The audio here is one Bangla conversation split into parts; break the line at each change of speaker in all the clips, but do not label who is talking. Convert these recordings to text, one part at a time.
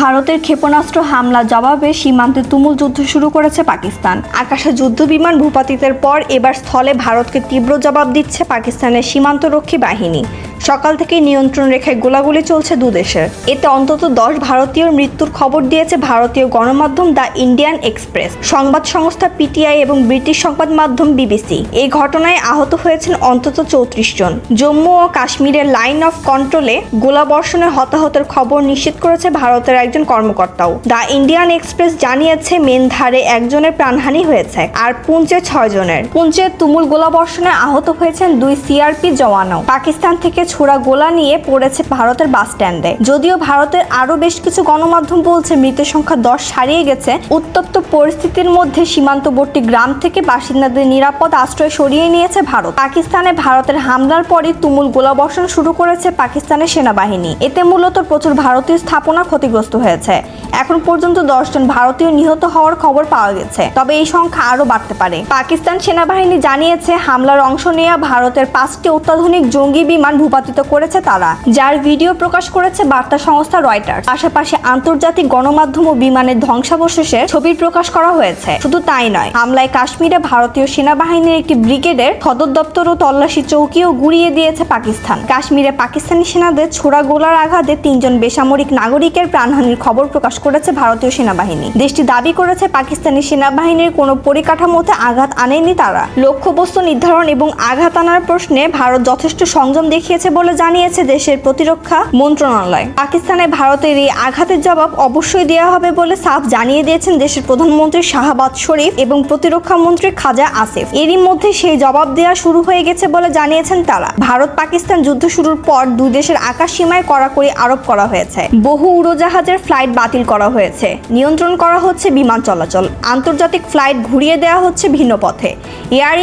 ভারতের ক্ষেপণাস্ত্র হামলা জবাবে সীমান্তে তুমুল যুদ্ধ শুরু করেছে পাকিস্তান। আকাশে যুদ্ধবিমান ভূপাতিতের পর এবার স্থলে ভারতকে তীব্র জবাব দিচ্ছে পাকিস্তানের সীমান্তরক্ষী বাহিনী। সকাল থেকে নিয়ন্ত্রণ রেখায় গোলাগুলি চলছে দুদেশের। এতে অন্তত 10 ভারতীয়র মৃত্যুর খবর দিয়েছে ভারতীয় গণমাধ্যম দ্য ইন্ডিয়ান এক্সপ্রেস, সংবাদ সংস্থা পিটিআই এবং ব্রিটিশ সংবাদ মাধ্যম বিবিসি। এই ঘটনায় আহত হয়েছেন অন্তত 34 জন। জম্মু ও কাশ্মীরের লাইন অফ কন্ট্রোলে গোলাবর্ষণে হতাহতের খবর নিশ্চিত করেছে ভারতের একজন কর্মকর্তাও। দ্য ইন্ডিয়ান এক্সপ্রেস জানিয়েছে মেনধারে একজনের প্রাণহানি হয়েছে আর পুঞ্চে 6 জনের। পুঞ্চে তুমুল গোলাবর্ষণে আহত হয়েছেন 2 সিআরপি জওয়ানও। পাকিস্তান থেকে ছোড়া গোলা নিয়ে পড়েছে ভারতের বাস স্ট্যান্ডে। যদিও ভারতের আরো বেশ কিছু গণমাধ্যম বলছে মৃতের সংখ্যা 10 ছাড়িয়ে গেছে। উত্তপ্ত পরিস্থিতির মধ্যে সীমান্তবর্তী গ্রাম থেকে বাসিন্দাদের নিরাপদ আশ্রয় সরিয়ে নিয়েছে ভারত। পাকিস্তানে ভারতের হামলার পরই তুমুল গোলাবর্ষণ শুরু করেছে পাকিস্তানের সেনাবাহিনী। এতে মূলত প্রচুর ভারতীয় স্থাপনা ক্ষতিগ্রস্ত হয়েছে। এখন পর্যন্ত 10 জন ভারতীয় নিহত হওয়ার খবর পাওয়া গেছে, তবে এই সংখ্যা আরো বাড়তে পারে। পাকিস্তান সেনাবাহিনী জানিয়েছে হামলার অংশ নেওয়া ভারতের 5টি অত্যাধুনিক জঙ্গি বিমান ভূপাতিত করেছে তারা, যার ভিডিও প্রকাশ করেছে বার্তা সংস্থা রয়টার্স। পাশাপাশি আন্তর্জাতিক গণমাধ্যম ও বিমানের ধ্বংসাবশেষের ছবি প্রকাশ করা হয়েছে। শুধু তাই নয়, হামলায় কাশ্মীরে ভারতীয় সেনাবাহিনীর একটি ব্রিগেডের সদর দপ্তর ও তল্লাশি চৌকিও গুড়িয়ে দিয়েছে পাকিস্তান। কাশ্মীরে পাকিস্তানি সেনাদের ছোড়া গোলার আঘাতে 3 জন বেসামরিক নাগরিকের প্রাণহানির খবর প্রকাশ করেছে ভারতীয় সেনাবাহিনী। দেশটি দাবি করেছে পাকিস্তানি সেনাবাহিনীর কোনো পরিকাঠামোতে আঘাত আনেনি তারা। লক্ষ্যবস্তু নির্ধারণ এবং আঘাত আনার প্রশ্নে ভারত যথেষ্ট সংযম দেখিয়েছে বলে জানিয়েছে দেশের প্রতিরক্ষা মন্ত্রণালয়। পাকিস্তানে ভারতের এই আঘাতের জবাব অবশ্যই দেওয়া হবে বলে সাফ জানিয়ে দিয়েছেন দেশের প্রধানমন্ত্রী শাহবাজ শরীফ এবং প্রতিরক্ষা মন্ত্রী খাজা আসিফ। এরই মধ্যে সেই জবাব দেওয়া শুরু হয়ে গেছে বলে জানিয়েছেন তারা। ভারত পাকিস্তান যুদ্ধ শুরুর পর দুই দেশের আকাশ সীমায় কড়াকড়ি আরোপ করা হয়েছে। বহু উড়োজাহাজের ফ্লাইট বাতিল করা হয়েছে, নিয়ন্ত্রণ করা হচ্ছে বিমান চলাচল, আন্তর্জাতিক ফ্লাইট ঘুরিয়ে দেওয়া হচ্ছে ভিন্ন পথে। Air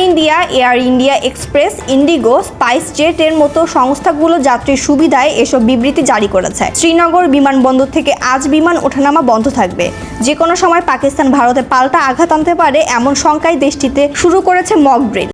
India express, Indigo, spice jet এর মতো সংস্থাগুলো যাত্রীর সুবিধায় এসব বিবৃতি জারি করেছে। শ্রীনগর বিমানবন্দর থেকে আজ বিমান ওঠানামা বন্ধ থাকবে। যে কোনো সময় পাকিস্তান ভারতে পাল্টা আঘাত আনতে পারে এমন শঙ্কায় দেশটিতে শুরু করেছে মক ড্রিল।